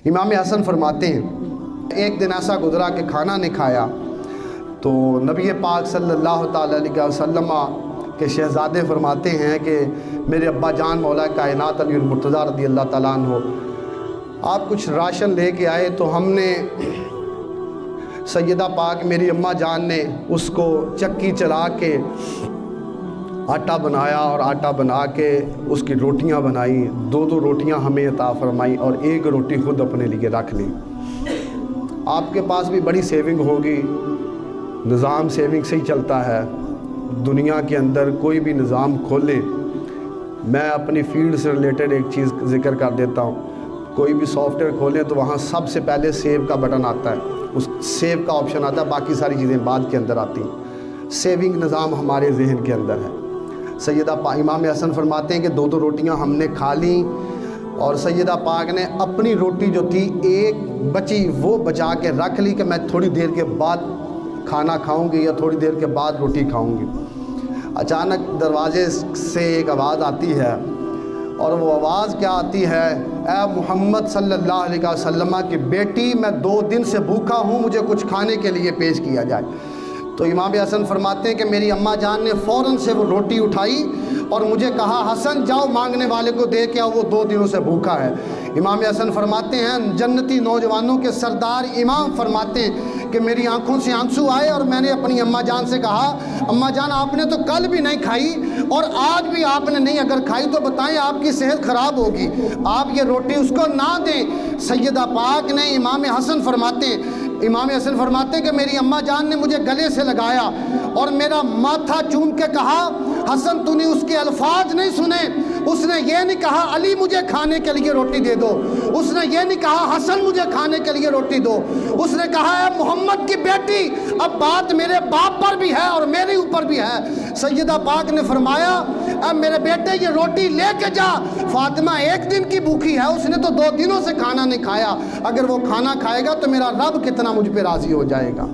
امام حسن فرماتے ہیں ایک دن ایسا گزرا کہ کھانا نہیں کھایا، تو نبی پاک صلی اللہ تعالیٰ علیہ وسلم کے شہزادے فرماتے ہیں کہ میرے ابا جان مولا کائنات علی المرتضیٰ رضی اللہ تعالیٰ عنہ آپ کچھ راشن لے کے آئے، تو ہم نے سیدہ پاک میری اماں جان نے اس کو چکی چلا کے آٹا بنایا اور آٹا بنا کے اس کی روٹیاں بنائی، دو روٹیاں ہمیں عطا فرمائی اور ایک روٹی خود اپنے لیے رکھ لی۔ آپ کے پاس بھی بڑی سیونگ ہوگی، نظام سیونگ سے ہی چلتا ہے دنیا کے اندر، کوئی بھی نظام کھولے۔ میں اپنی فیلڈ سے ریلیٹڈ ایک چیز ذکر کر دیتا ہوں، کوئی بھی سافٹ ویئر کھولیں تو وہاں سب سے پہلے سیو کا بٹن آتا ہے، اس سیو کا آپشن آتا ہے، باقی ساری چیزیں بعد کے اندر آتی ہیں۔ سیونگ نظام ہمارے ذہن کے اندر ہے۔ سیدہ امام حسن فرماتے ہیں کہ دو روٹیاں ہم نے کھا لیں، اور سیدہ پاک نے اپنی روٹی جو تھی ایک بچی وہ بچا کے رکھ لی کہ میں تھوڑی دیر کے بعد کھانا کھاؤں گی یا تھوڑی دیر کے بعد روٹی کھاؤں گی۔ اچانک دروازے سے ایک آواز آتی ہے، اور وہ آواز کیا آتی ہے؟ اے محمد صلی اللہ علیہ وسلم کی بیٹی، میں 2 دن سے بھوکا ہوں، مجھے کچھ کھانے کے لیے پیش کیا جائے۔ تو امام حسن فرماتے ہیں کہ میری اماں جان نے فوراً سے وہ روٹی اٹھائی اور مجھے کہا حسن جاؤ مانگنے والے کو دے کے آؤ، وہ 2 دنوں سے بھوکا ہے۔ امام حسن فرماتے ہیں جنتی نوجوانوں کے سردار امام فرماتے ہیں کہ میری آنکھوں سے آنسو آئے اور میں نے اپنی اماں جان سے کہا اماں جان آپ نے تو کل بھی نہیں کھائی اور آج بھی آپ نے نہیں اگر کھائی تو بتائیں آپ کی صحت خراب ہوگی، آپ یہ روٹی اس کو نہ دیں۔ سیدہ پاک نے امام حسن فرماتے ہیں کہ میری اماں جان نے مجھے گلے سے لگایا اور میرا ماتھا چوم کے کہا حسن تو نے اس کے الفاظ نہیں سنے، اس نے یہ نہیں کہا علی مجھے کھانے کے لیے روٹی دے دو، اس نے یہ نہیں کہا حسن مجھے کھانے کے لیے روٹی دو، اس نے کہا اے محمد کی بیٹی اب بات میرے باپ پر بھی ہے اور میرے اوپر بھی ہے۔ سیدہ پاک نے فرمایا اے میرے بیٹے یہ روٹی لے کے جا، فاطمہ 1 دن کی بھوکی ہے، اس نے تو 2 دنوں سے کھانا نہیں کھایا، اگر وہ کھانا کھائے گا تو میرا رب کتنا مجھ پہ راضی ہو جائے گا۔